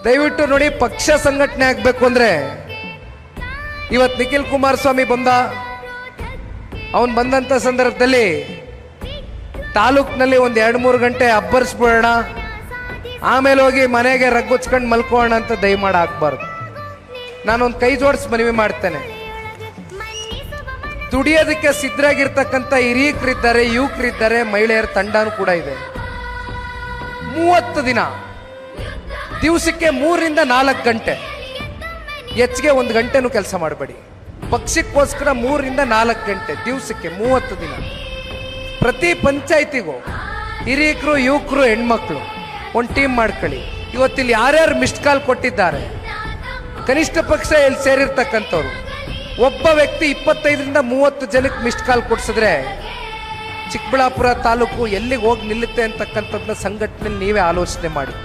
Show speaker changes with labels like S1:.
S1: ದಯವಿಟ್ಟು ನೋಡಿ, ಪಕ್ಷ ಸಂಘಟನೆ ಆಗಬೇಕು ಅಂದರೆ ಇವತ್ತು ನಿಖಿಲ್ ಕುಮಾರಸ್ವಾಮಿ ಅವನು ಬಂದಂಥ ಸಂದರ್ಭದಲ್ಲಿ ತಾಲೂಕಿನಲ್ಲಿ ಒಂದು 2-3 ಗಂಟೆ ಅಬ್ಬರಿಸ್ಬಿಡೋಣ, ಆಮೇಲೆ ಹೋಗಿ ಮನೆಗೆ ರಗ್ಗುಚ್ಕೊಂಡು ಮಲ್ಕೋಣ ಅಂತ ದಯಮಾಡಿ ಆಗ್ಬಾರ್ದು. ನಾನೊಂದು ಕೈ ಜೋಡಿಸಿ ಮನವಿ ಮಾಡ್ತೇನೆ. ದುಡಿಯೋದಕ್ಕೆ ಸಿದ್ಧರಾಗಿರ್ತಕ್ಕಂಥ ಹಿರಿಯಕರಿದ್ದಾರೆ, ಯುವಕರಿದ್ದಾರೆ, ಮಹಿಳೆಯರ ತಂಡನೂ ಕೂಡ ಇದೆ. 30 ದಿನ ದಿವಸಕ್ಕೆ 3-4 ಗಂಟೆ, ಹೆಚ್ಚಿಗೆ 1 ಗಂಟೆನೂ ಕೆಲಸ ಮಾಡಬೇಡಿ. ಪಕ್ಷಕ್ಕೋಸ್ಕರ 3-4 ಗಂಟೆ ದಿವಸಕ್ಕೆ 30 ದಿನ. ಪ್ರತಿ ಪಂಚಾಯತಿಗೂ ಹಿರಿಯಕರು, ಯುವಕರು, ಹೆಣ್ಮಕ್ಳು ಒಂದು ಟೀಮ್ ಮಾಡ್ಕೊಳ್ಳಿ. ಇವತ್ತಿಲ್ಲಿ ಯಾರ್ಯಾರು ಮಿಸ್ಡ್ ಕಾಲ್ ಕೊಟ್ಟಿದ್ದಾರೆ, ಕನಿಷ್ಠ ಪಕ್ಷ ಇಲ್ಲಿ ಸೇರಿರ್ತಕ್ಕಂಥವ್ರು ಒಬ್ಬ ವ್ಯಕ್ತಿ 25-30 ಜನಕ್ಕೆ ಮಿಸ್ಡ್ ಕಾಲ್ ಕೊಡ್ಸಿದ್ರೆ ಚಿಕ್ಕಬಳ್ಳಾಪುರ ತಾಲೂಕು ಎಲ್ಲಿಗೆ ಹೋಗಿ ನಿಲ್ಲುತ್ತೆ ಅಂತಕ್ಕಂಥದ್ದನ್ನ ಸಂಘಟನೆ ನೀವೇ ಆಲೋಚನೆ ಮಾಡಿ.